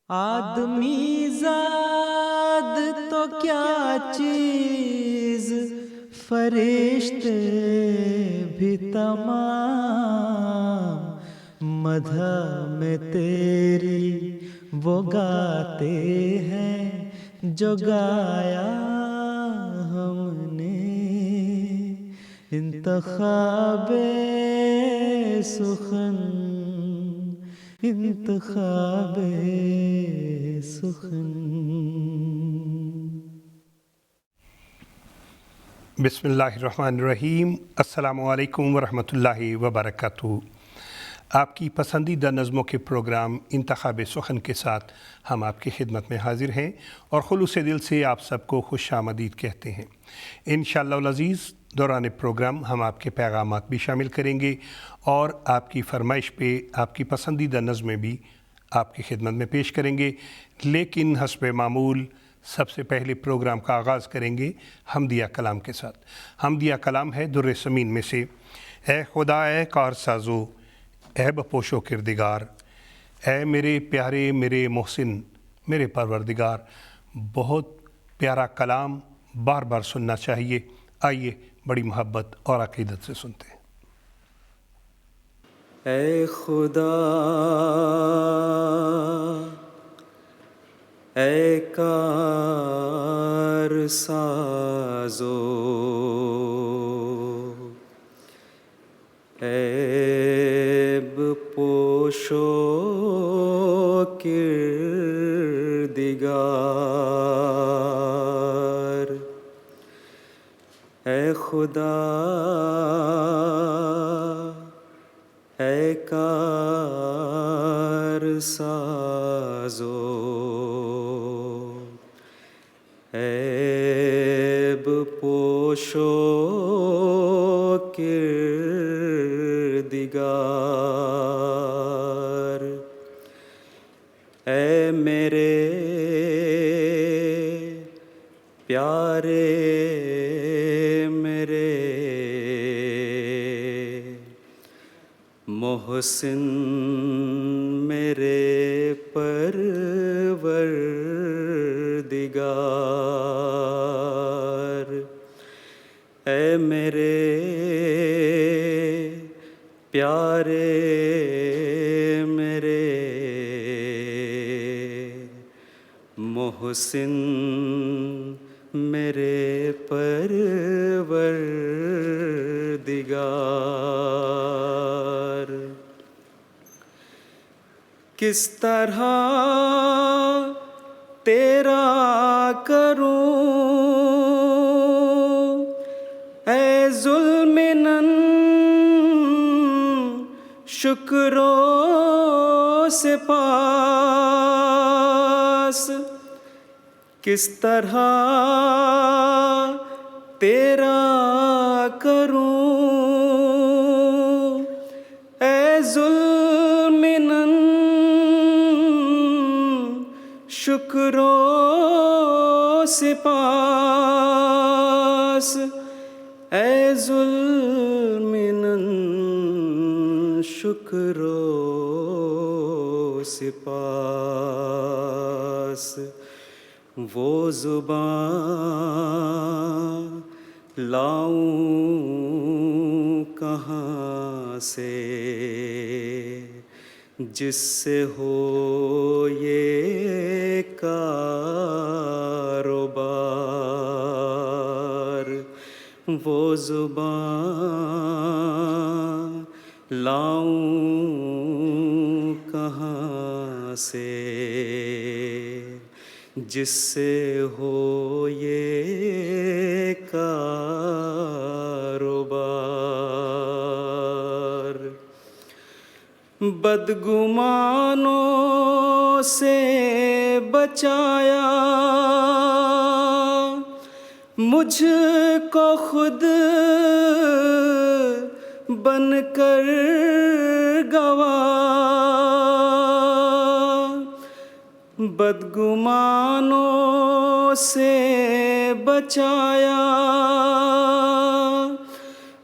آدمی زاد تو کیا چیز، فرشتے بھی تمام مدح میں تیری وہ گاتے ہیں جو گایا ہم نے۔ انتخاب سخن، انتخاب سخن۔ بسم اللہ الرحمن الرحیم۔ السلام علیکم ورحمۃ اللہ وبرکاتہ۔ آپ کی پسندیدہ نظموں کے پروگرام انتخاب سخن کے ساتھ ہم آپ کی خدمت میں حاضر ہیں اور خلوص دل سے آپ سب کو خوش آمدید کہتے ہیں۔ انشاءاللہ العزیز دوران پروگرام ہم آپ کے پیغامات بھی شامل کریں گے اور آپ کی فرمائش پہ آپ کی پسندیدہ نظمیں بھی آپ کی خدمت میں پیش کریں گے، لیکن حسب معمول سب سے پہلے پروگرام کا آغاز کریں گے حمدیہ کلام کے ساتھ۔ حمدیہ کلام ہے در سمین میں سے۔ اے خدا اے کار سازو، اے بپوش و کردگار، اے میرے پیارے میرے محسن میرے پروردگار۔ بہت پیارا کلام، بار بار سننا چاہیے۔ آئیے بڑی محبت اور عقیدت سے سنتے ہیں۔ اے خدا اے کار سازو، عیب پوشو کردگار، اے خدا اے کار سازو، عیب پوشو کردگار، اے میرے پیارے میرے محسن میرے پروردگار، اے میرے پیارے میرے محسن میرے پروردگار۔ کس طرح تیرا کروں اے ذوالمنن شکر و سپاس، کس طرح تیرا کروں اے ذوالمنن شکر و سپاس، اے ذوالمنن شکر و سپاس۔ وہ زبان لاؤں کہاں سے جس سے ہو یہ کاروبار، وہ زبان لاؤں کہاں سے جس سے ہو یہ کاروبار۔ بدگمانوں سے بچایا مجھ کو خود بن کر گواہ، بدگمانوں سے بچایا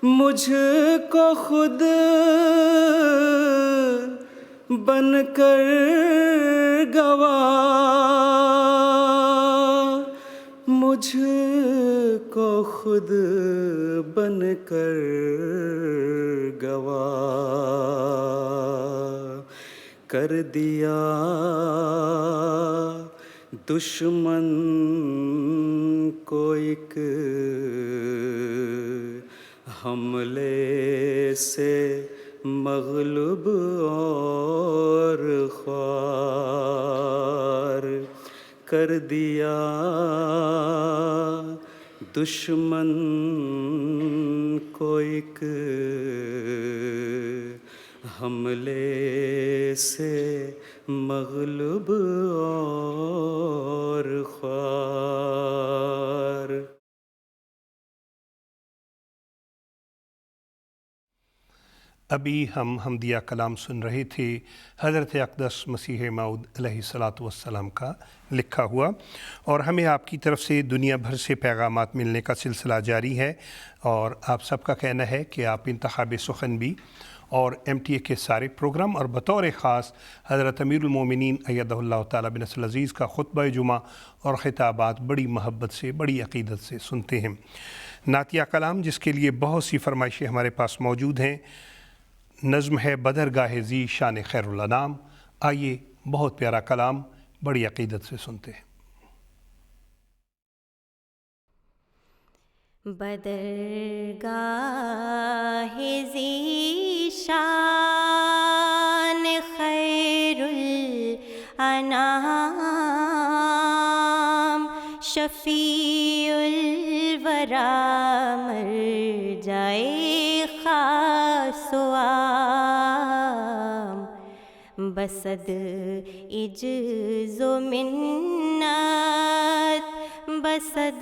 مجھ کو خود بن کر گواہ، مجھ کو خود بن کر گواہ کر دیا دشمن کو ایک حملے سے مغلوب اور خوار کر دیا دشمن کو ایک حملے سے مغلوب اور خوار۔ ابھی ہم حمدیہ کلام سن رہے تھے حضرت اقدس مسیح موعود علیہ الصلاۃ والسلام کا لکھا ہوا، اور ہمیں آپ کی طرف سے دنیا بھر سے پیغامات ملنے کا سلسلہ جاری ہے، اور آپ سب کا کہنا ہے کہ آپ انتخاب سخن بھی اور MTA کے سارے پروگرام اور بطور خاص حضرت امیر المومنین ایدہ اللہ تعالیٰ بنصر العزیز کا خطبہ جمعہ اور خطابات بڑی محبت سے، بڑی عقیدت سے سنتے ہیں۔ نعتیہ کلام جس کے لیے بہت سی فرمائشیں ہمارے پاس موجود ہیں، نظم ہے بدرگاہ ذی شان خیر الانام۔ آئیے بہت پیارا کلام بڑی عقیدت سے سنتے ہیں۔ بدرگاہ ذی شان خیر الانام، شفیع الورا مرجائے خاص و عام، بصد عجز و منت بصد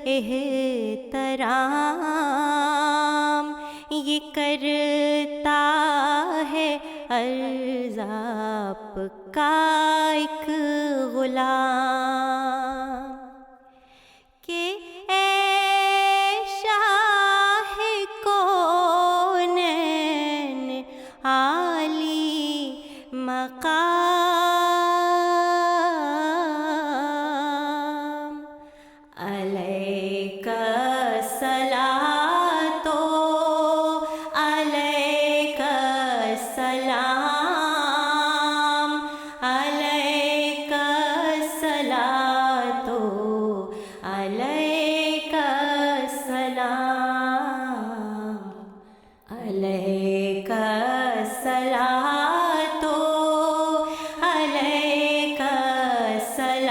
احترام، یہ کرتا ہے عرض آپ کا ایک غلام کہ اے شاہ کونین عالی مقام، علیک الصلاۃ علیک السلام، علیک الصلاۃ علیک السلام، علیک الصلاۃ علیک السلام،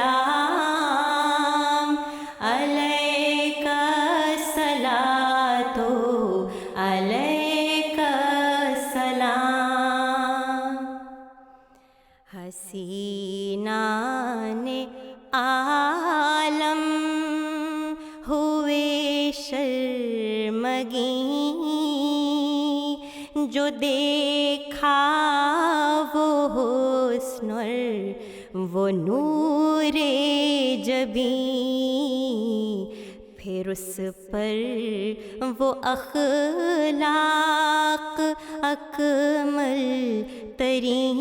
علیک الصلاۃ علیک السلام۔ حسینان عالم ہوئے شرمگیں، جو دیکھا وہ حسن اور وہ نور جبیں، پھر اس پر وہ اخلاق اکمل ترین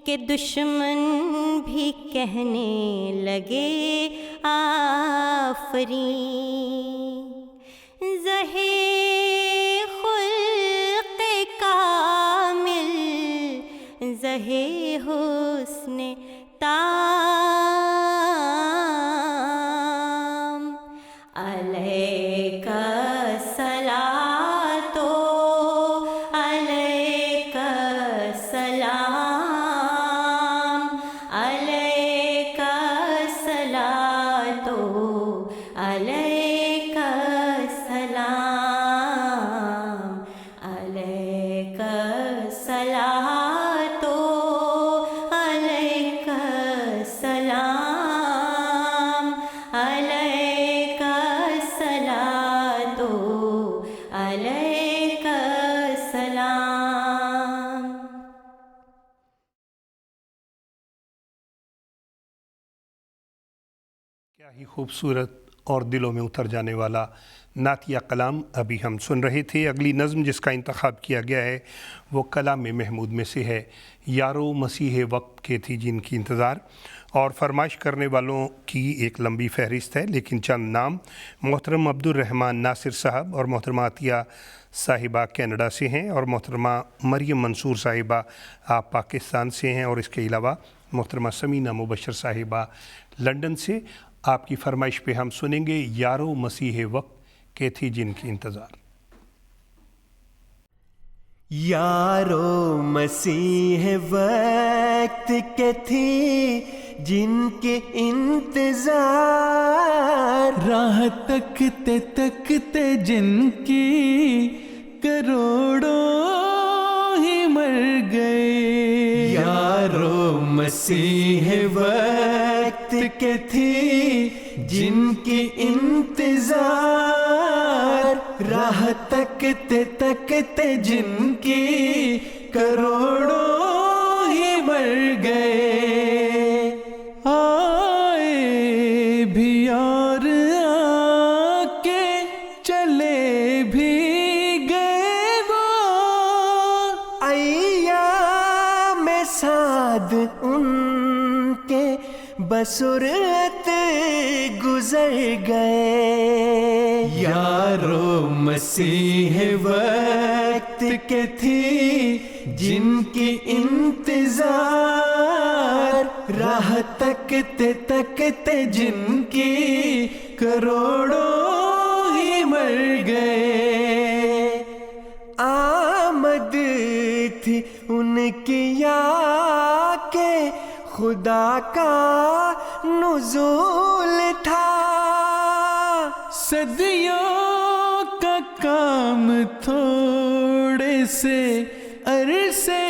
کہ دشمن بھی کہنے لگے آفرین، زہے خلق کامل زہے حسن تام، علیک الصلاۃ علیک السلام، علیک الصلاۃ علیک السلام، علیک الصلاۃ علیک السلام، علیک الصلاۃ علیک السلام۔ کیا ہی خوبصورت اور دلوں میں اتر جانے والا نعتیہ کلام ابھی ہم سن رہے تھے۔ اگلی نظم جس کا انتخاب کیا گیا ہے وہ کلام محمود میں سے ہے، یارو مسیح وقت کے تھی جن کی انتظار، اور فرمائش کرنے والوں کی ایک لمبی فہرست ہے، لیکن چند نام محترم عبد الرحمن ناصر صاحب اور محترمہ عطیہ صاحبہ کینیڈا سے ہیں، اور محترمہ مریم منصور صاحبہ آپ پاکستان سے ہیں، اور اس کے علاوہ محترمہ سمینہ مبشر صاحبہ لنڈن سے۔ آپ کی فرمائش پہ ہم سنیں گے یارو مسیح وقت کے تھی جن کی انتظار۔ یارو مسیح وقت کے تھی جن کے انتظار، راہ تکتے تکتے جن کی کروڑوں ہی مر گئے۔ یارو مسیح وقت کے تھی جن کی انتظار، راہ تکتے تکتے جن کی کروڑوں ہی مر گئے۔ آئے بھی اور آ کے چلے بھی گئے وہ، ایام سعد ان کے بسرعت گزر گئے۔ یارو مسیح وقت کے تھی جن کی انتظار، راہ تکتے تکتے جن کی کروڑوں ہی مر گئے۔ آمد تھی ان کی یا کہ خدا کا نزول تھا، صدیوں کا کام تھوڑے سے عرصے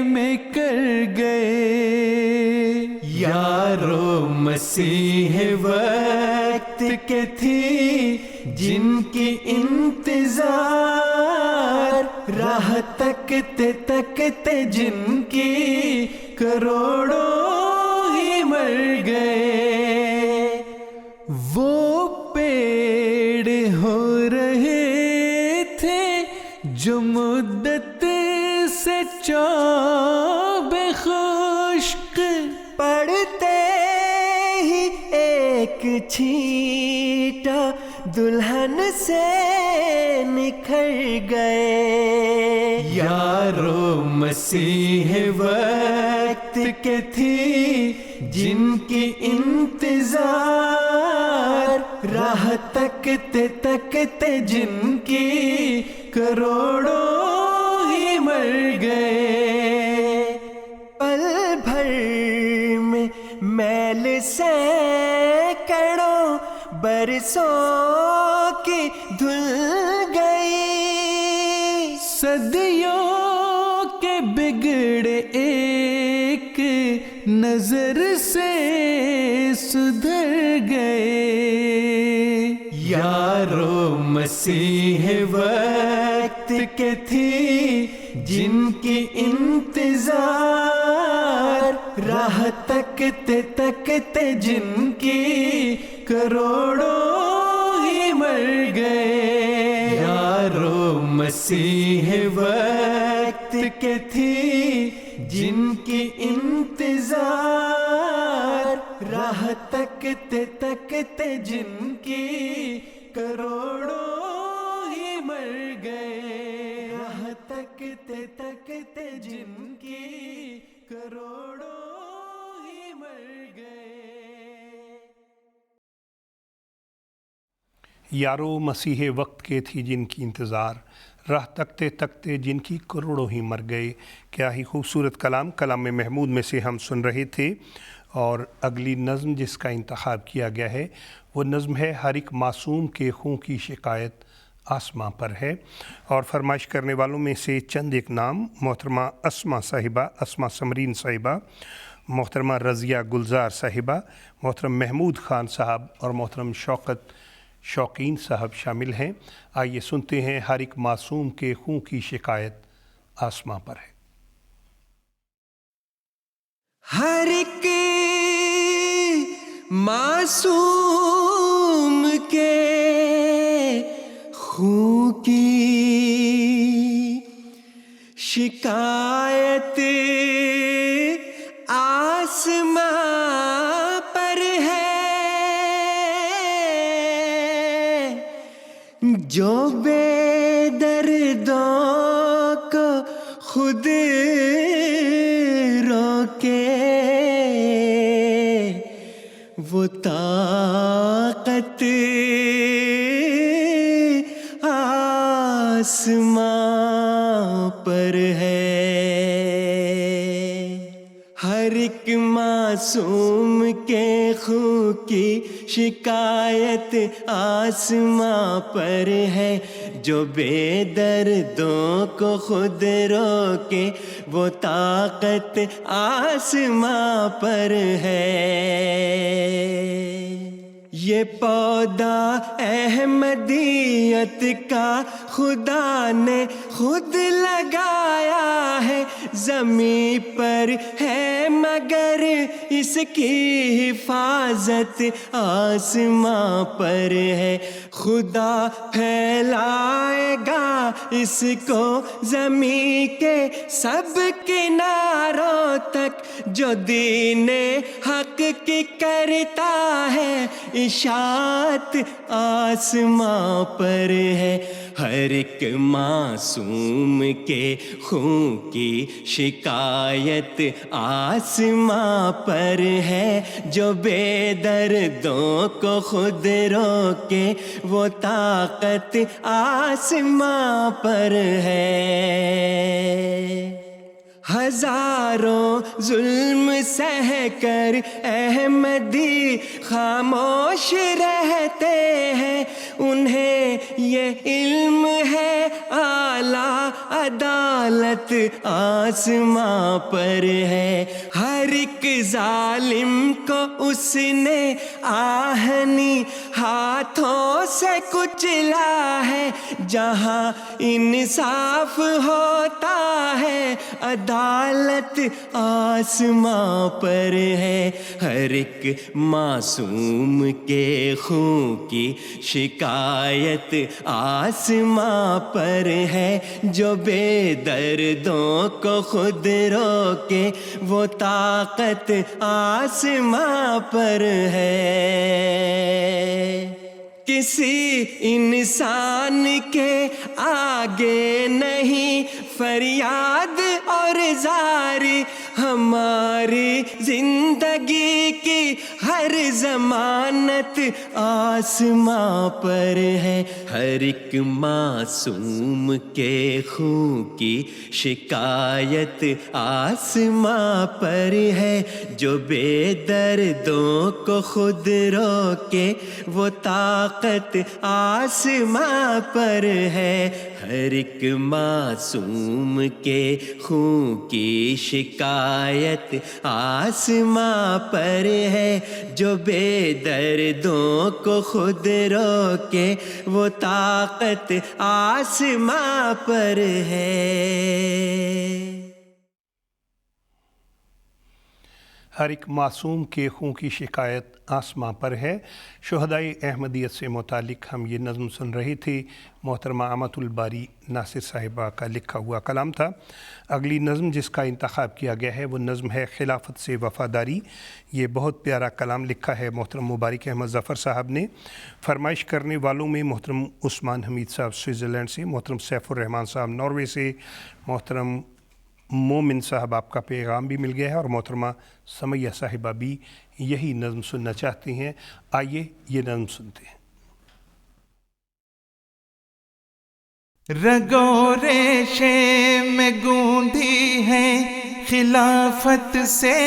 میں کر گئے۔ یارو مسیح وقت کے تھی جن کی انتظار، راہ تکتے تکتے جن کی کروڑوں ہی مر گئے۔ وہ پیڑ ہو رہے تھے جو مدت سے چوب خشک، پڑتے ہی ایک چھینٹا دلہن سے نکھر گئے۔ یارو مسیح وقت کے تھی جن کی انتظار، راہ تکتے تکتے جن کی کروڑوں ہی مر گئے۔ پل بھر میں میل سینکڑوں برسوں کی دھل گئی، صدیوں کے بگڑے ایک نظر سے سدھر گئے۔ یارو مسیح وقت کے تھی جن کی انتظار، راہ تکتے تکتے جن کی کروڑوں ہی مر گئے۔ یارو مسیح وقت کے تھی جن کی انتظار، راہ تکتے تکتے جن کی کروڑوں ہی مر گئے۔ راہ تکتے تکتے جن کی کروڑوں ہی مر گئے۔ یارو مسیح وقت کے تھی جن کی انتظار، راہ تکتے تکتے جن کی کروڑوں ہی مر گئے۔ کیا ہی خوبصورت کلام کلام محمود میں سے ہم سن رہے تھے، اور اگلی نظم جس کا انتخاب کیا گیا ہے وہ نظم ہے ہر ایک معصوم کے خون کی شکایت آسماں پر ہے، اور فرمائش کرنے والوں میں سے چند ایک نام محترمہ اسما صاحبہ، اسما سمرین صاحبہ، محترمہ رضیہ گلزار صاحبہ، محترم محمود خان صاحب اور محترم شوکت شوقین صاحب شامل ہیں۔ آئیے سنتے ہیں ہر ایک معصوم کے خون کی شکایت آسماں پر ہے۔ ہر ایک معصوم کے خون کی شکایت آسماں پر ہے، جو بے دردوں کو خود روکے وہ طاقت آسماں پر ہے۔ ہر ایک معصوم کے خون کی شکایت آسماں پر ہے، جو بے دردوں کو خود روکے وہ طاقت آسماں پر ہے۔ یہ پودا احمدیت کا خدا نے خود لگایا ہے، زمین پر ہے مگر اس کی حفاظت آسماں پر ہے۔ خدا پھیلائے گا اس کو زمین کے سب کناروں تک، جو دین حق کی کرتا ہے اشاعت آسماں پر ہے۔ ہر ایک معصوم کے خون کی شکایت آسماں پر ہے، جو بے دردوں کو خود روکے وہ طاقت آسماں پر ہے۔ ہزاروں ظلم سہ کر احمدی خاموش رہتے ہیں، انہیں یہ علم ہے اعلیٰ عدالت آسماں پر ہے۔ ہر ایک ظالم کو اس نے آہنی ہاتھوں سے کچلا ہے، جہاں انصاف ہوتا ہے عدالت آسماں پر ہے۔ ہر ایک معصوم کے خون کی شکایت آسماں پر ہے، جو بے دردوں کو خود روکے وہ طاقت آسماں پر ہے۔ کسی انسان کے آگے نہیں فریاد اور زاری، ہماری زندگی کی ہر ضمانت آسماں پر ہے۔ ہر ایک معصوم کے خون کی شکایت آسماں پر ہے، جو بے دردوں کو خود روکے وہ طاقت آسماں پر ہے۔ ہر ایک معصوم کے خون کی شکایت آسماں پر ہے، جو بے دردوں کو خود روکے وہ طاقت آسماں پر ہے۔ ہر ایک معصوم کے خون کی شکایت آسماں پر ہے۔ شہدائے احمدیت سے متعلق ہم یہ نظم سن رہے تھے، محترمہ امت الباری ناصر صاحبہ کا لکھا ہوا کلام تھا۔ اگلی نظم جس کا انتخاب کیا گیا ہے وہ نظم ہے خلافت سے وفاداری۔ یہ بہت پیارا کلام لکھا ہے محترم مبارک احمد ظفر صاحب نے۔ فرمائش کرنے والوں میں محترم عثمان حمید صاحب سوئٹزرلینڈ سے، محترم سیف الرحمان صاحب ناروے سے، محترم مومن صاحب آپ کا پیغام بھی مل گیا ہے، اور محترمہ سمیہ صاحبہ بھی یہی نظم سننا چاہتی ہیں۔ آئیے یہ نظم سنتے ہیں۔ رگوں ریشے میں گوندھی ہے خلافت سے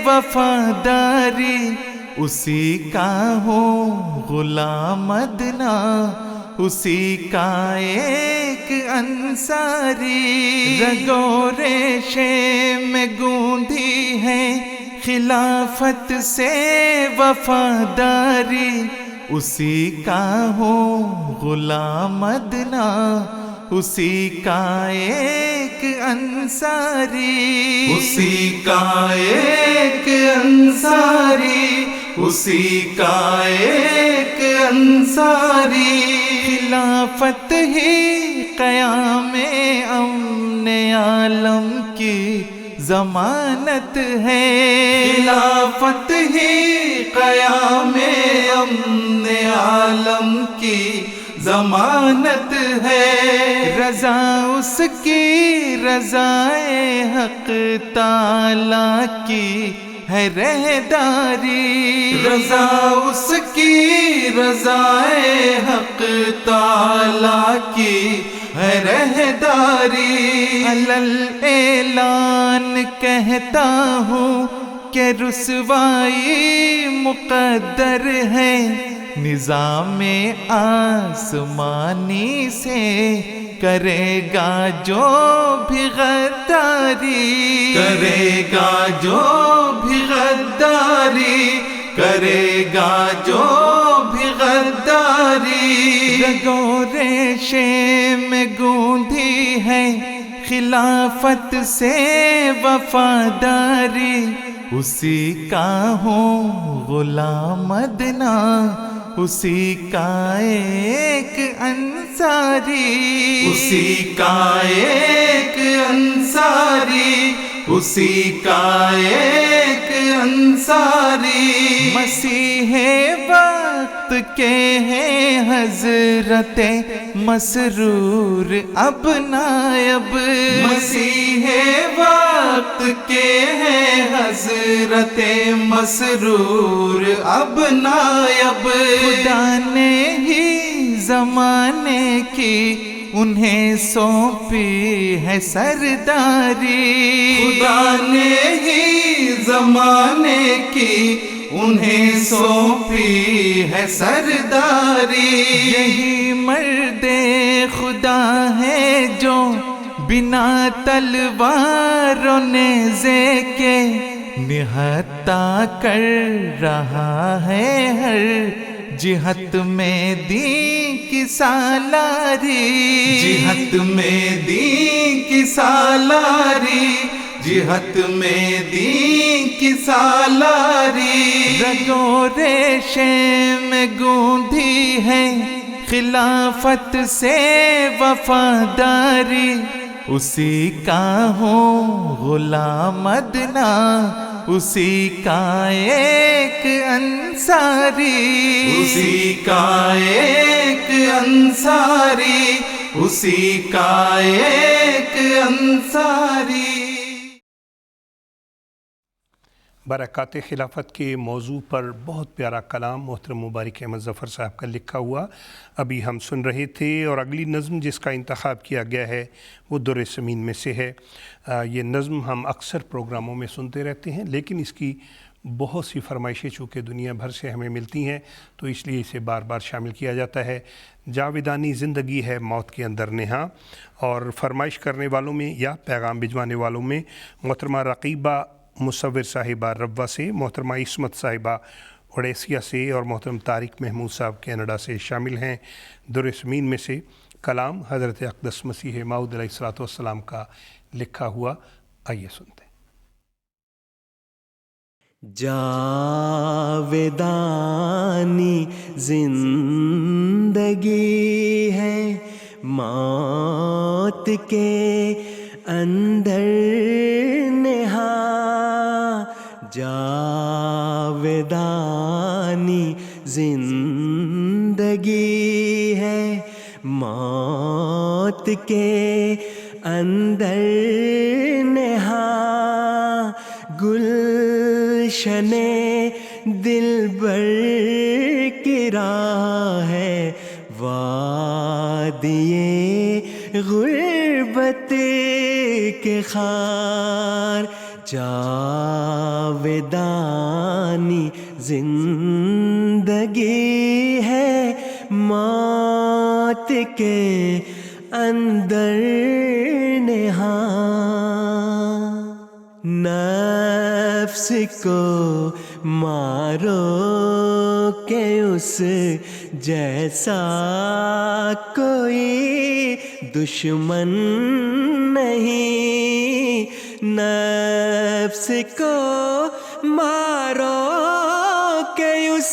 وفاداری، اسی کا ہوں غلام ادنا، اسی کا ایک انصاری۔ رگوں ریشے میں گوندھی ہے خلافت سے وفاداری، اسی کا ہوں غلام ادنا، اسی کا ایک انصاری، اسی کا ایک انصاری، اسی کا ایک انصاری خلافت ہی قیام امن عالم کی ضمانت ہے خلافت ہی قیام امن عالم کی ضمانت ہے رضا اس کی رضا حق تعالی کی ہے رہداری رضا اس کی رضا حق تعالی کی ہے رہداری علل اعلان کہتا ہوں کہ رسوائی مقدر ہے نظام آسمانی سے کرے گا جو بھی غداری کرے گا جو بھی غداری کرے گا جو بھی غداری رگوں ریشے میں گوندھی ہے خلافت سے وفاداری اسی کا ہوں غلام ادنا اسی کا ایک انصاری اسی کا ایک انصاری اسی کا ایک انصاری مسیح وقت کے ہیں حضرت مسرور اب نائب مسیح وقت کے ہیں حضرت مسرور اب نائب خدا نے ہی زمانے کی انہیں سونپی ہے سرداری خدا نے ہی زمانے کی انہیں سونپی ہے سرداری یہی مرد خدا ہے جو بنا تلوار و نیزے کے نہتا کر رہا ہے ہر جہت میں دین کی سالاری جہت میں دین کی سالاری جہت میں دین کی سالاری رگوں ریشے میں گوندھی ہے خلافت سے وفاداری اسی کا ہوں غلام ادنا اسی کا ایک انصاری اسی کا ایک انصاری اسی کا ایک انصاری برکات خلافت کے موضوع پر بہت پیارا کلام محترم مبارک احمد ظفر صاحب کا لکھا ہوا ابھی ہم سن رہے تھے، اور اگلی نظم جس کا انتخاب کیا گیا ہے وہ در سمین میں سے ہے۔ یہ نظم ہم اکثر پروگراموں میں سنتے رہتے ہیں، لیکن اس کی بہت سی فرمائشیں چونکہ دنیا بھر سے ہمیں ملتی ہیں تو اس لیے اسے بار بار شامل کیا جاتا ہے۔ جاویدانی زندگی ہے موت کے اندر نہاں، اور فرمائش کرنے والوں میں یا پیغام بھجوانے والوں میں محترمہ رقیبہ مصور صاحبہ روا سے، محترمہ عصمت صاحبہ اڑیسیا سے، اور محترم طارق محمود صاحب کینیڈا سے شامل ہیں۔ در سمین میں سے کلام حضرت اقدس مسیح موعود علیہ السلام کا لکھا ہوا، آئیے سنتے ہیں۔ جاویدانی زندگی ہے موت کے اندر نہاں، جاویدانی زندگی ہے موت کے اندر نہاں، گلشن دلبر کی راہ ہے وادی غربت کے خار، جاویدانی زندگی ہے موت کے اندر نہاں، نفس کو مارو کہ اس جیسا کوئی دشمن نہیں، نفس کو مارو کہ اس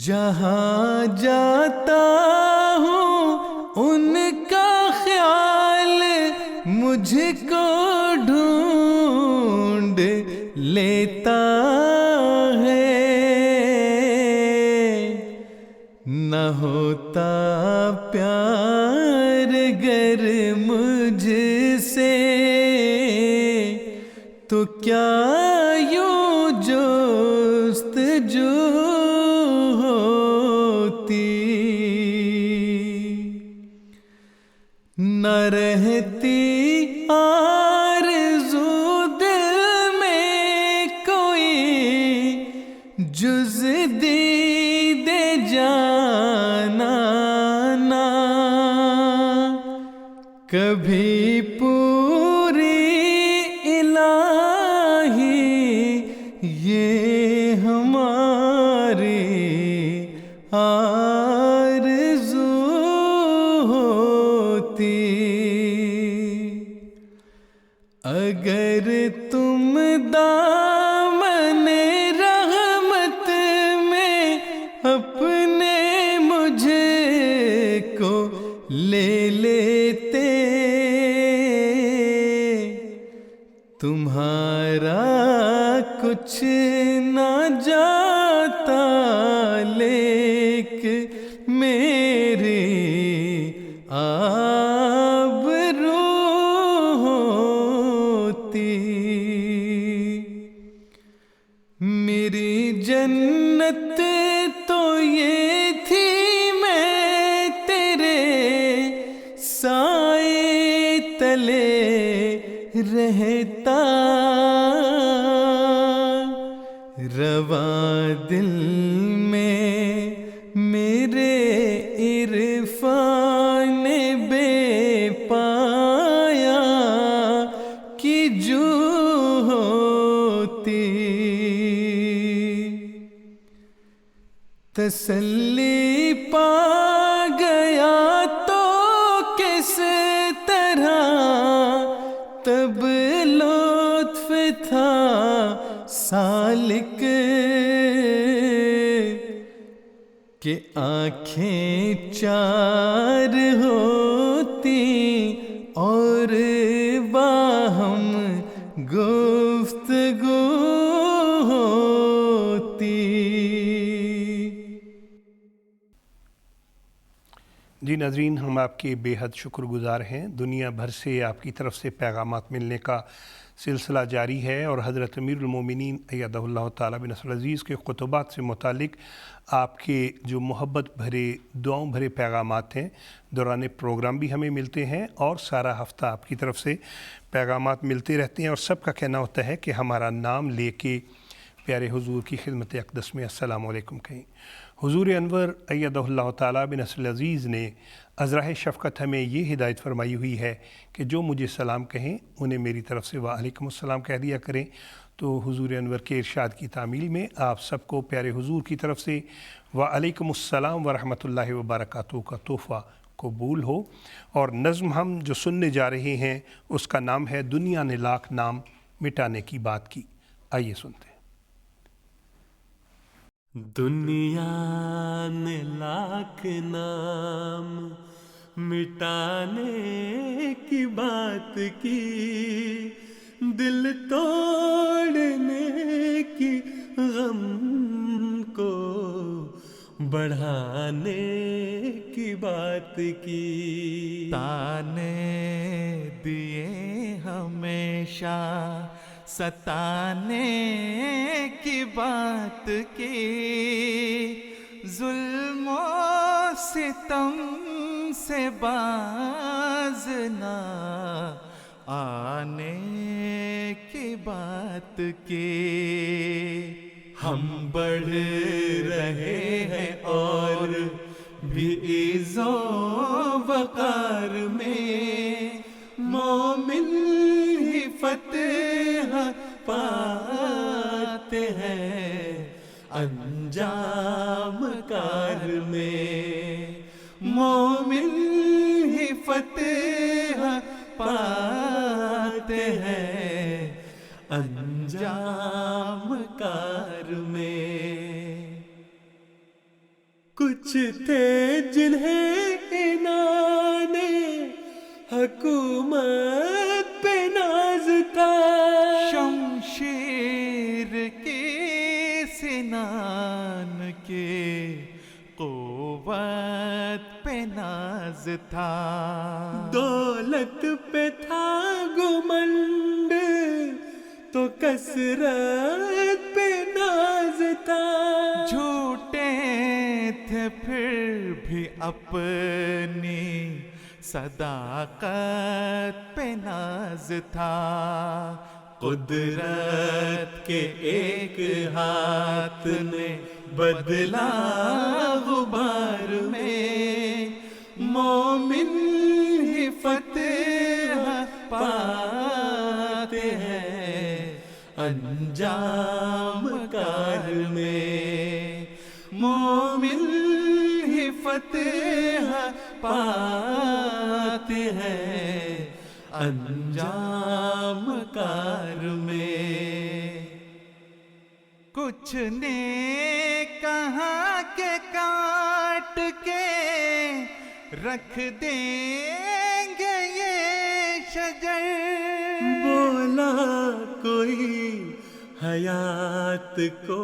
جہاں جاتا ہوں ان کا خیال مجھ کو ڈھونڈ لیتا ہے، نہ ہوتا پیار گر مجھ سے تو کیا یوں جستجو ہوتی، نہ رہتی آرزو دل میں کوئی جز دید جانا نا، کبھی پوری الہی یہ ہماری آرزو ہوتی، اگر تم دامن رحمت میں اپنے مجھ کو لے لیتے، تمہارا کچھ نہ جاتا لیک میری آبرو ہوتی، میری جنت تو یہ تھی میں تیرے سائے تلے رہتا، رواں دل میں میرے عرفان بے پایا کی جو ہوتی، تسلی پا گیا تو کس طرح تب لطف تھا سالک کہ آنکھیں چار ہوتی اور باہم گفتگو ہوتی۔ جی ناظرین، ہم آپ کے بے حد شکر گزار ہیں۔ دنیا بھر سے آپ کی طرف سے پیغامات ملنے کا سلسلہ جاری ہے اور حضرت امیر المومنین ایدہ اللہ تعالیٰ بنصر العزیز کے خطبات سے متعلق آپ کے جو محبت بھرے دعاؤں بھرے پیغامات ہیں دوران پروگرام بھی ہمیں ملتے ہیں، اور سارا ہفتہ آپ کی طرف سے پیغامات ملتے رہتے ہیں، اور سب کا کہنا ہوتا ہے کہ ہمارا نام لے کے پیارے حضور کی خدمت اقدس میں السلام علیکم کہیں۔ حضور انور ایدہ اللہ تعالیٰ بنصر العزیز نے ازراہ شفقت ہمیں یہ ہدایت فرمائی ہوئی ہے کہ جو مجھے سلام کہیں انہیں میری طرف سے وعلیکم السلام کہہ دیا کریں۔ تو حضور انور کے ارشاد کی تعمیل میں آپ سب کو پیارے حضور کی طرف سے وعلیکم السلام ورحمۃ اللہ وبرکاتہ کا تحفہ قبول ہو۔ اور نظم ہم جو سننے جا رہے ہیں اس کا نام ہے دنیا نے لاکھ نام مٹانے کی بات کی۔ آئیے سنتے ہیں۔ دنیا نے لاکھ نام مٹانے کی بات کی، دل توڑنے کی، غم کو بڑھانے کی بات کی، تانے دیے ہمیشہ ستانے کی بات کی، ظلم و ستم سے باز نہ آنے کی بات کی، ہم بڑھ رہے ہیں اور بھی عز و وقار میں، مومن ہی فتح پاتے ہیں انجام کار میں، مومن ہی فتح پاتے ہیں انجام کار میں۔ کچھ تھے جنہیں عنان حکومت پہ ناز تھا، شمشیر کے سنان کے قوت پہ ناز تھا، دولت پہ تھا گمنڈ تو کثرت پہ ناز تھا، جھوٹے تھے پھر بھی اپنی صداقت پہ ناز تھا، قدرت کے ایک ہاتھ نے بدلا غبار میں، مومن ہی فتح پاتے ہیں انجام کار میں، مومن ہی فتح پاتے ہیں انجام کار میں۔ کچھ نے کہا کہ کاٹ کے رکھ دیں گے یہ شجر، بولا کوئی حیات کو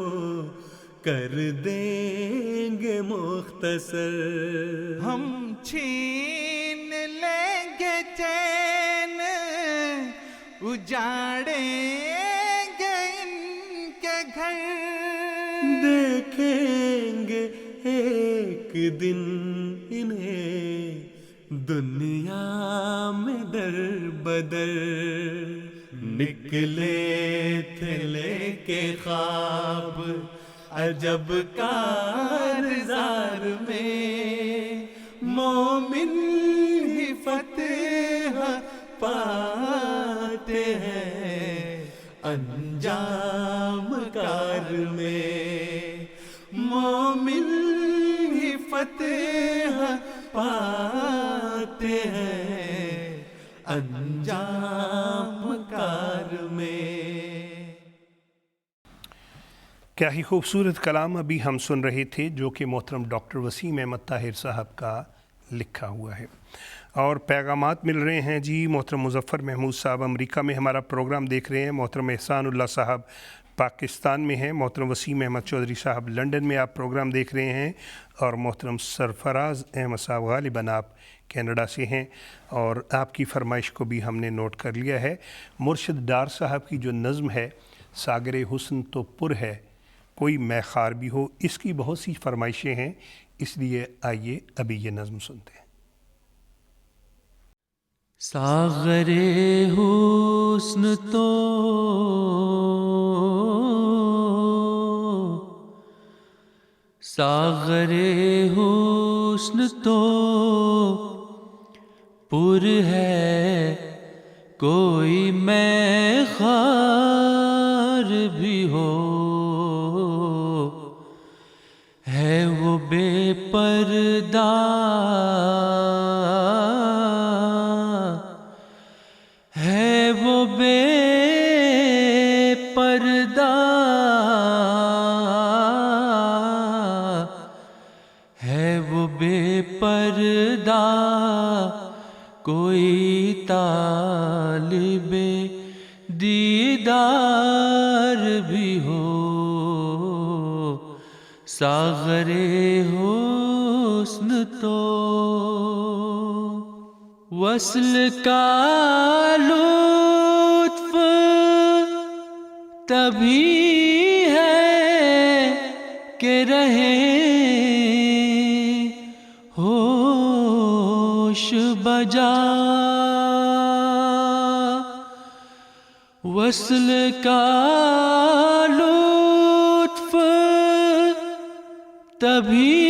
کر دیں گے مختصر، ہم چھین لیں گے چین اجاڑیں گے ان کے گھر، دیکھیں گے ایک دن انہیں دنیا میں در بدر، نکلے تھے لے کے خواب عجب کارزار میں، مومن ہی فتح پاتے ہیں انجام کار میں، مومن ہی فتح پاتے ہیں انجام کار میں۔ کیا ہی خوبصورت کلام ابھی ہم سن رہے تھے جو کہ محترم ڈاکٹر وسیم احمد طاہر صاحب کا لکھا ہوا ہے، اور پیغامات مل رہے ہیں جی۔ محترم مظفر محمود صاحب امریکہ میں ہمارا پروگرام دیکھ رہے ہیں، محترم احسان اللہ صاحب پاکستان میں ہیں، محترم وسیم احمد چودھری صاحب لنڈن میں آپ پروگرام دیکھ رہے ہیں، اور محترم سرفراز احمد صاحب غالباً آپ کینیڈا سے ہیں، اور آپ کی فرمائش کو بھی ہم نے نوٹ کر لیا ہے۔ مرشد ڈار صاحب کی جو نظم ہے ساگر حسن تو پر ہے کوئی میخار بھی ہو، اس کی بہت سی فرمائشیں ہیں، اس لیے آئیے ابھی یہ نظم سنتے ہیں۔ ساغر حسن تو ساغر حسن تو پر ہے کوئی میخار بھی ہو، ہے وہ بے پردہ ہے وہ بے پردہ ہے وہ بے پردہ کوئی طالب دیدار بھی ہو، ساغر حسن تو وصل کا لطف تبھی ہے کہ رہے ہوش بجا، وصل کا لطف تبھی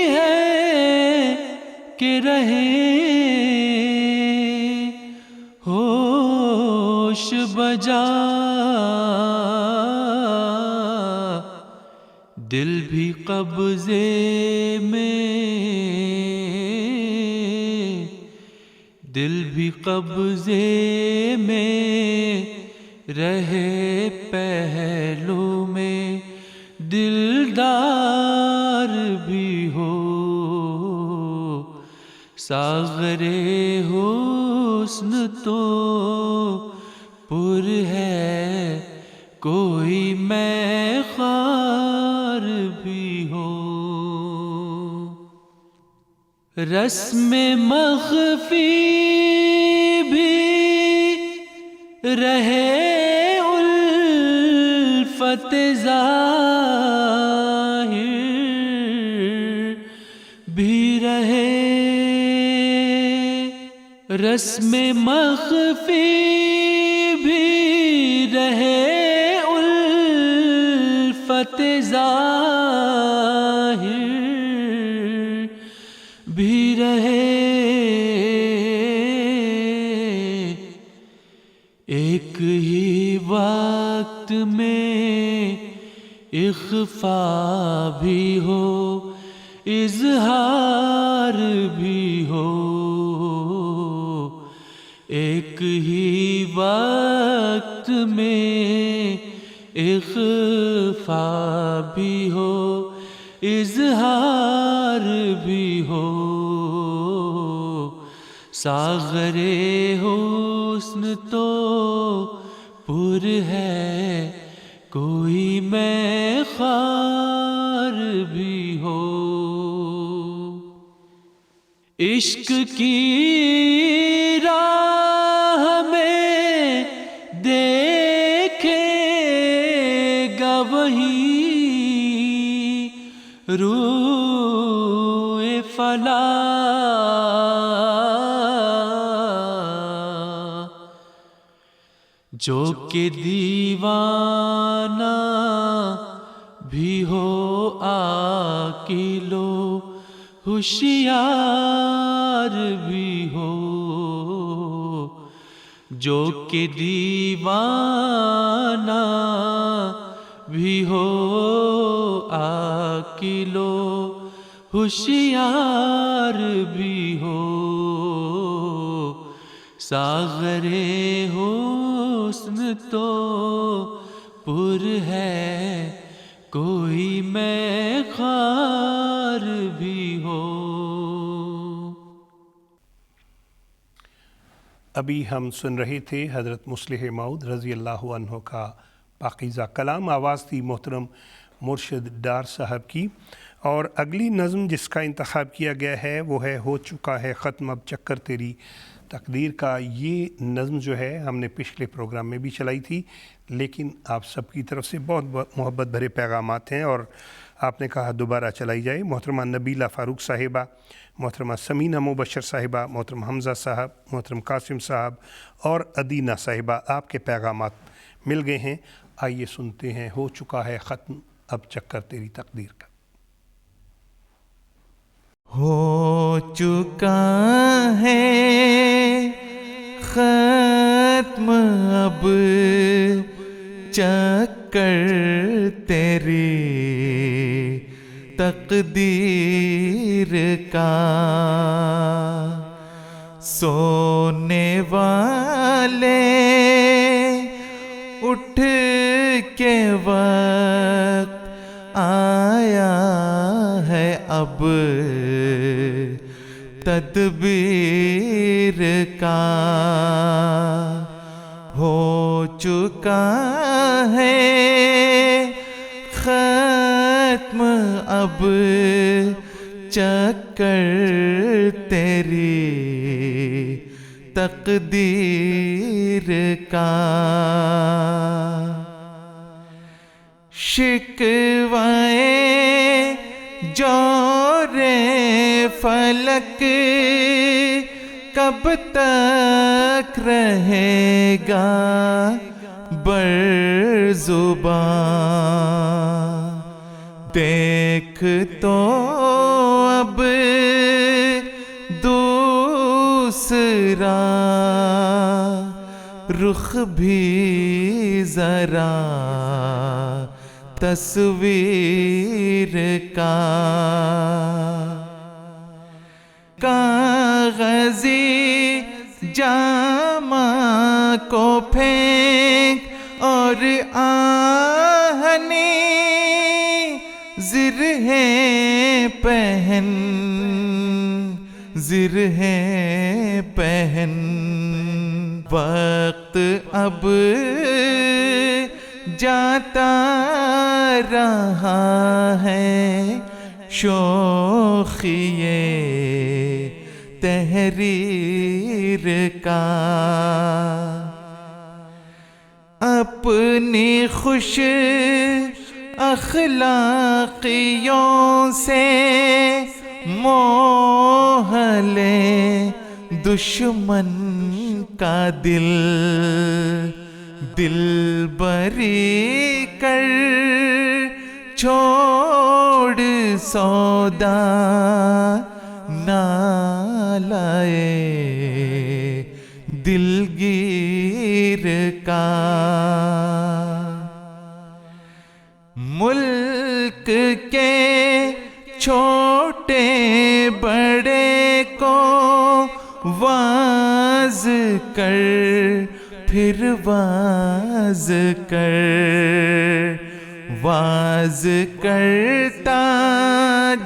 ہے کہ رہے ہوش بجا، دل بھی قبضے میں دل بھی قبضے میں رہے پہلو میں دلدار بھی ہو، ساغر حسن تو پر ہے کوئی میں خوار بھی ہو، رسم مخفی بھی رہے الفت ظاہر بھی رہے، رسم مخفی بھی رہے الفت ظاہر بھی رہے، ایک ہی وقت میں اخفا بھی ہو اظہار بھی ہو، ایک ہی وقت میں اخفا بھی ہو اظہار بھی ہو، ساغر حسن تو پر ہے کوئی میں خوار بھی ہو، عشق کی راہ میں دیکھے گا وہی روئے فلاح، جو کہ دیوانہ بھی ہو عاقل و ہوشیار بھی ہو، جو کہ دیوانہ بھی ہو عاقل و ہوشیار بھی ہو، ساغر حسن تو پر ہے کوئی میں خوار بھی ہو۔ ابھی ہم سن رہے تھے حضرت مصلح موعود رضی اللہ عنہ کا پاکیزہ کلام، آواز تھی محترم مرشد ڈار صاحب کی، اور اگلی نظم جس کا انتخاب کیا گیا ہے وہ ہے ہو چکا ہے ختم اب چکر تیری تقدیر کا۔ یہ نظم جو ہے ہم نے پچھلے پروگرام میں بھی چلائی تھی، لیکن آپ سب کی طرف سے بہت محبت بھرے پیغامات ہیں اور آپ نے کہا دوبارہ چلائی جائے۔ محترمہ نبیلہ فاروق صاحبہ، محترمہ سمینہ مبشر صاحبہ، محترم حمزہ صاحب، محترم قاسم صاحب اور ادینہ صاحبہ، آپ کے پیغامات مل گئے ہیں۔ آئیے سنتے ہیں ہو چکا ہے ختم اب چکر تیری تقدیر کا۔ ہو چکا ہے ختم اب چکر تیری تقدیر کا، سونے والے اٹھ کے وقت آیا ہے اب تدبیر کا، ہو چکا ہے ختم اب چکر تیری تقدیر کا، شکوائے جور فلک کب تک رہے گا بر زبان، دیکھ تو اب دوسرا رخ بھی ذرا تصویر کا، کاغذی جامہ کو پھینک اور آہنی زرہیں پہن زر ہے پہن. وقت اب جاتا رہا ہے شوخیے تحریر کا. اپنی خوش اخلاقیوں سے موہ لے دشمن کا دل. دل بری کر چھوڑ سودا نہ لائے دلگیر کا. ملک کے چھوٹے بڑے کو واز کر پھر واز کر. واز کرتا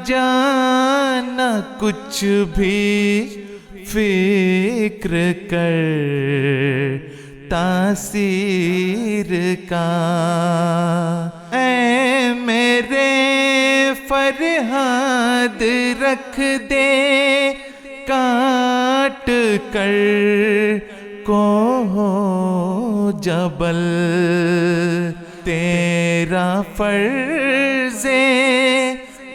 جانا کچھ بھی فکر کر تاثیر کا. اے میرے فرہاد رکھ دے کاٹ کر کو جبل. تیرا فرض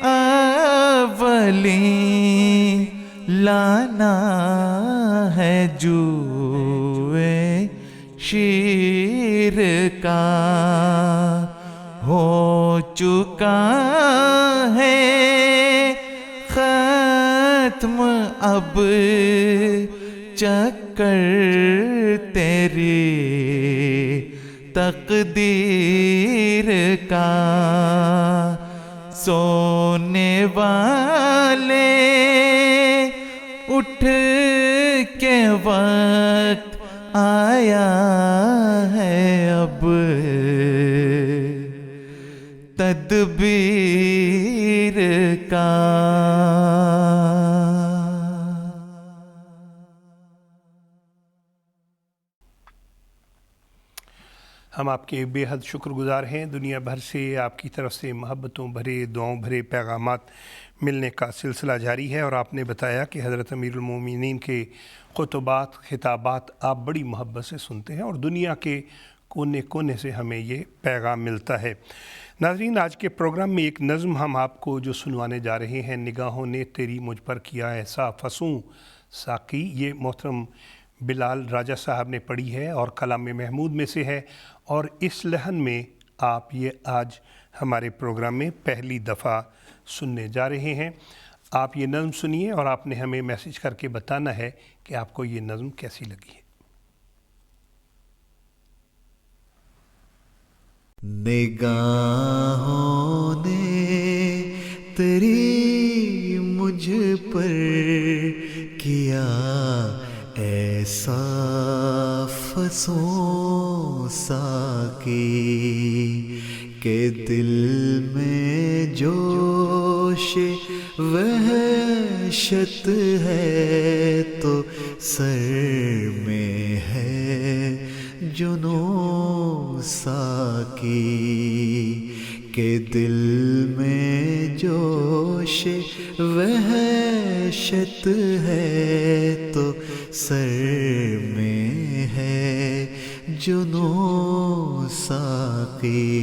اولی لانا ہے جوئے شیر کا. ہو چکا ہے ختم اب چکر تیری تقدیر کا. سونے والے اٹھ کے وقت آیا ہے اب تدبیر کا. ہم آپ کے بے حد شکر گزار ہیں. دنیا بھر سے آپ کی طرف سے محبتوں بھرے دعاؤں بھرے پیغامات ملنے کا سلسلہ جاری ہے، اور آپ نے بتایا کہ حضرت امیر المومنین کے خطبات خطابات آپ بڑی محبت سے سنتے ہیں، اور دنیا کے کونے کونے سے ہمیں یہ پیغام ملتا ہے. ناظرین، آج کے پروگرام میں ایک نظم ہم آپ کو جو سنوانے جا رہے ہیں، نگاہوں نے تیری مجھ پر کیا ایسا فسوں ساقی. یہ محترم بلال راجہ صاحب نے پڑھی ہے اور کلام محمود میں سے ہے، اور اس لحن میں آپ یہ آج ہمارے پروگرام میں پہلی دفعہ سننے جا رہے ہیں. آپ یہ نظم سنیے اور آپ نے ہمیں میسج کر کے بتانا ہے کہ آپ کو یہ نظم کیسی لگی ہے. نگاہوں نے تیری مجھ پر کیا ایسا فسوں ساقی کہ دل میں جوش وحشت ہے تو سر میں ہے جنوں ساقی کہ دل میں جوش وحشت ہے تو سر میں ہے جنوں ساقی.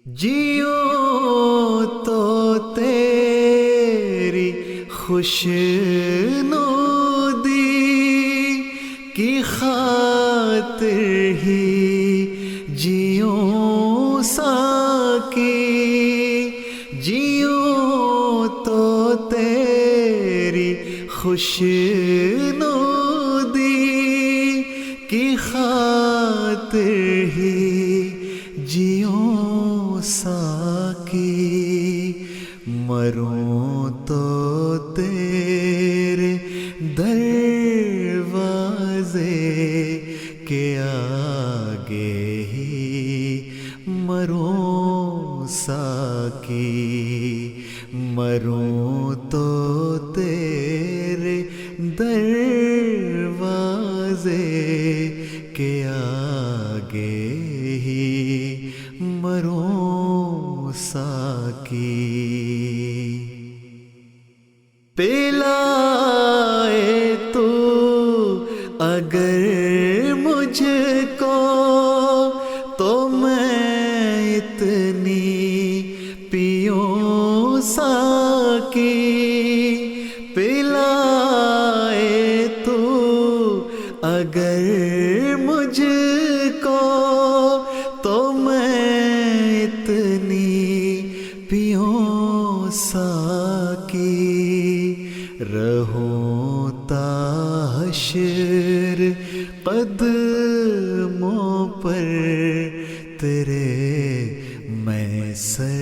جیو تو تیری خوش نودی کی خاطر ہی جیو ساقی. جیو تو تیری خوش نودی کی خاطر ہی جیو ساقی. مروں تو تیرے دروازے کے آگے ہی مروں ساقی. مروں تو میں اتنی پیوں ساکی پلائے تو اگر مجھ کو تو میں اتنی پیوں ساکی رہوں تا حشر قدموں پر تیرے میں سرنگوں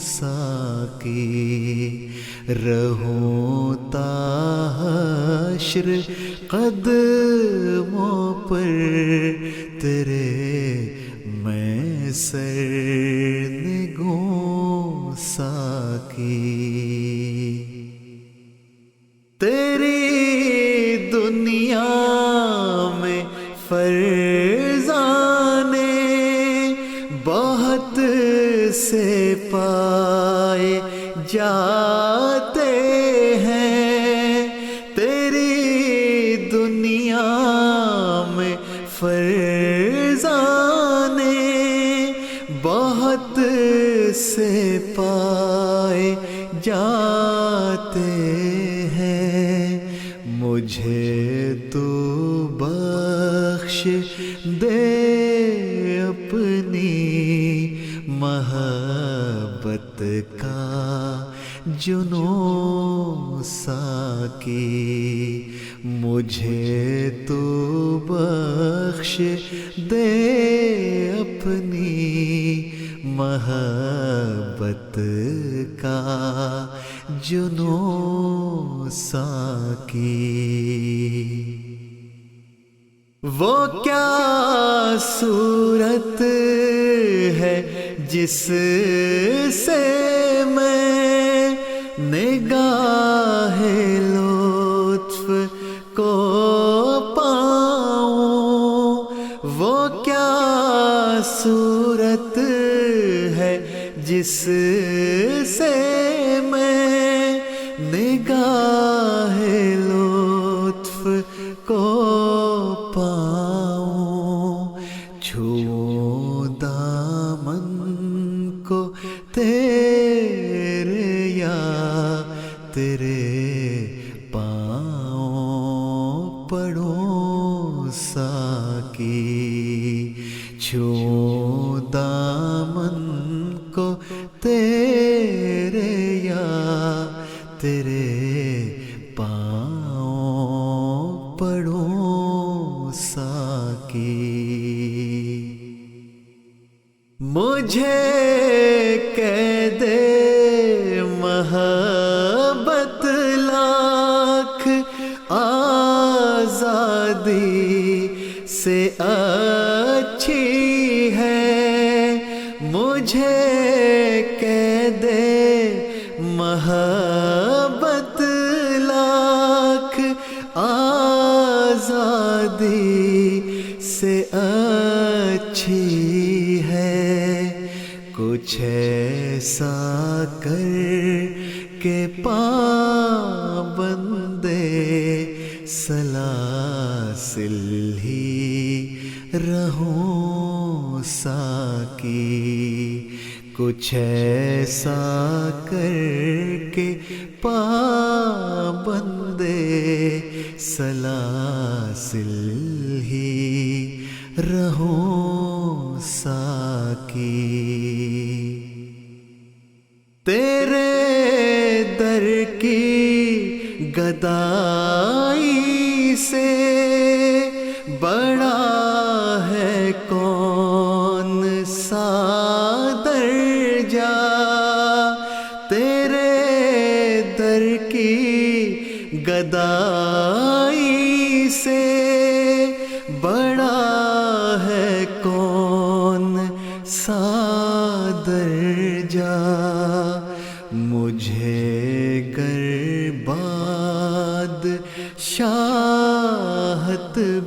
ساکی رہوں تا حشر قدموں پر تیرے میں سرنگوں ساکی تیری دنیا میں فرزانے بہت سے پائے جاتے ہیں تیری دنیا میں فرزانے بہت سے پائے جاتے ہیں مجھے تو بخش دے اپنی محبت کا جنوں ساکی مجھے تو بخش دے اپنی محبت کا جنوں ساکی وہ کیا صورت ہے جس سے میں نگاہ لطف کو پاؤں وہ کیا صورت ہے جس سے میں نگاہ لطف کو پاؤں چھوؤں دامن کو تیرے یا تیرے پاؤں پڑھوں ساکی چھوؤں دامن کو تیرے یا تیرے پاؤں پڑھوں ساکی مجھے کہہ دے محبت لاکھ آزادی سے اچھی ہے مجھے کہہ دے محبت لاکھ آزادی سے اچھی ہے کچھ ایسا کر کے پابندے سلاسل ہی رہوں ساکی کچھ ایسا کر کے پابندے سلاسل ہی رہوں ساکی تیرے در کی گدائی سے بڑا ہے کون سا درجہ تیرے در کی گدائی سے بڑا ہے کون سا درجہ مجھے گر بادشاہت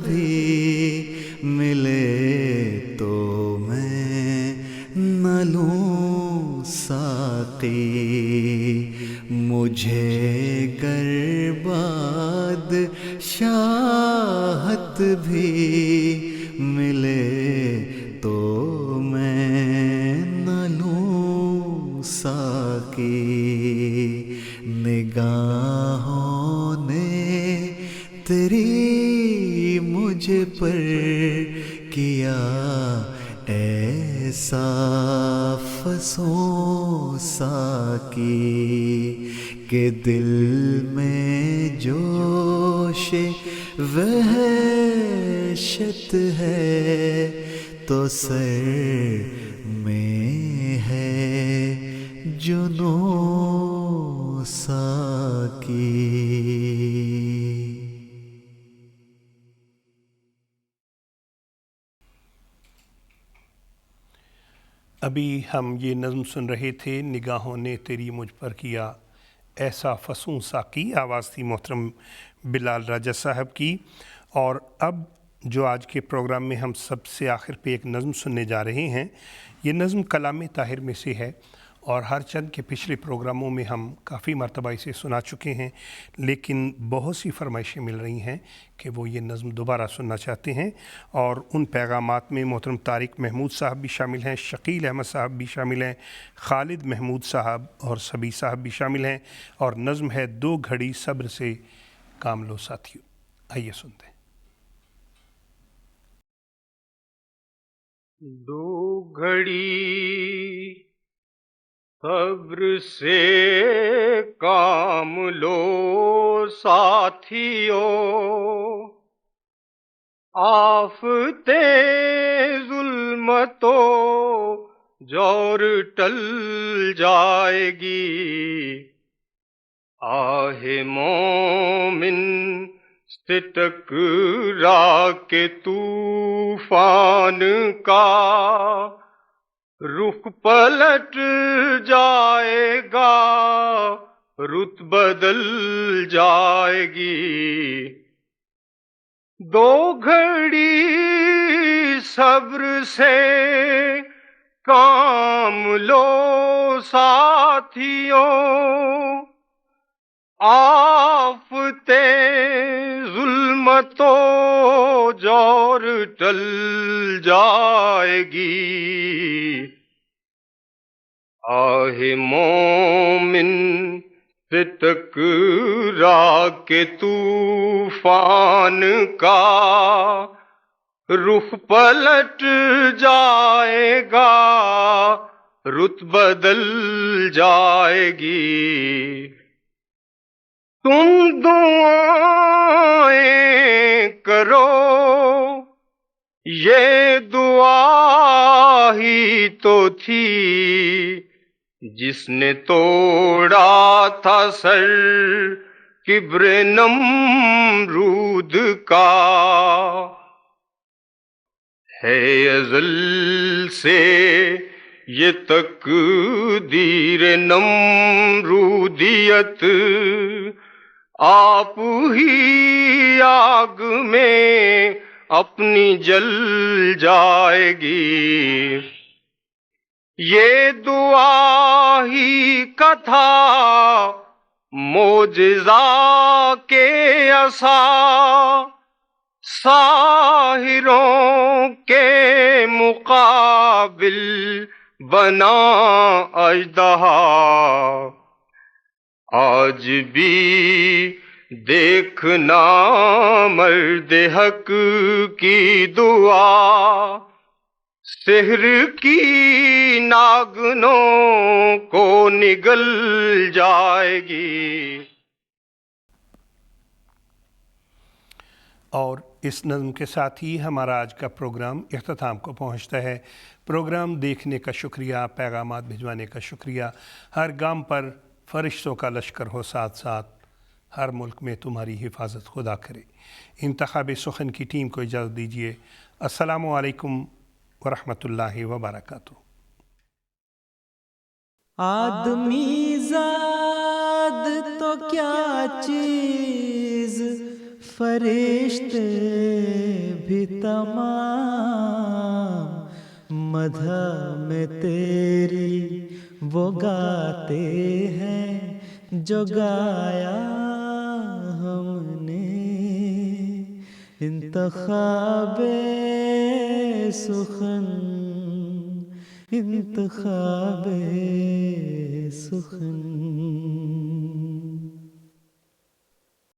بھی ملے تو میں نہ لوں ساقی مجھے گر بادشاہت بھی ملے تو میں نہ لوں ساقی، نگاہوں نے تیری مجھ پر کیا ایسا فسوں ساقی کہ دل میں جوش وحشت ہے تو سر میں ہے جنوں ساقی۔ ابھی ہم یہ نظم سن رہے تھے، نگاہوں نے تیری مجھ پر کیا ایسا فسوں ساقی، آواز تھی محترم بلال راجہ صاحب کی۔ اور اب جو آج کے پروگرام میں ہم سب سے آخر پہ ایک نظم سننے جا رہے ہیں، یہ نظم کلام طاہر میں سے ہے، اور ہر چند کے پچھلے پروگراموں میں ہم کافی مرتبہ اسے سنا چکے ہیں، لیکن بہت سی فرمائشیں مل رہی ہیں کہ وہ یہ نظم دوبارہ سننا چاہتے ہیں، اور ان پیغامات میں محترم طارق محمود صاحب بھی شامل ہیں، شکیل احمد صاحب بھی شامل ہیں، خالد محمود صاحب اور سبی صاحب بھی شامل ہیں، اور نظم ہے دو گھڑی صبر سے کام لو ساتھیو۔ آئیے سنتے ہیں۔ دو گھڑی صبر سے کام لو ساتھیو، آفت ظلمت و جور ٹل جائے گی، آہ مومن سے ٹکرا کے طوفان کا رخ پلٹ جائے گا، رت بدل جائے گی۔ دو گھڑی صبر سے کام لو ساتھیوں، آفت ظلمت و جور ٹل جائے گی، آہ مومن سے ٹکرا کے طوفان کا رخ پلٹ جائے گا، رت بدل جائے گی۔ تم دعائیں کرو، یہ دعا ہی تو تھی جس نے توڑا تھا سر کبر نمرود کا، ہے ازل سے یہ تقدیر نمرودیت، آپ ہی آگ میں اپنی جل جائے گی۔ یہ دعا ہی کا تھا معجزہ کے عصا، ساحروں کے مقابل بنا اژدہا، آج بھی دیکھنا مرد حق کی دعا، سحر کی ناگنوں کو نگل جائے گی۔ اور اس نظم کے ساتھ ہی ہمارا آج کا پروگرام اختتام کو پہنچتا ہے۔ پروگرام دیکھنے کا شکریہ، پیغامات بھجوانے کا شکریہ۔ ہر گام پر فرشتوں کا لشکر ہو ساتھ ساتھ، ہر ملک میں تمہاری حفاظت خدا کرے۔ انتخاب سخن کی ٹیم کو اجازت دیجیے۔ السلام علیکم ورحمۃ اللہ وبرکاتہ۔ آدمی زاد تو کیا چیز، فرشتے بھی تمام، مدح میں تیری وہ گاتے ہیں جو گایا ہم نے، انتخاب سخن انتخاب سخن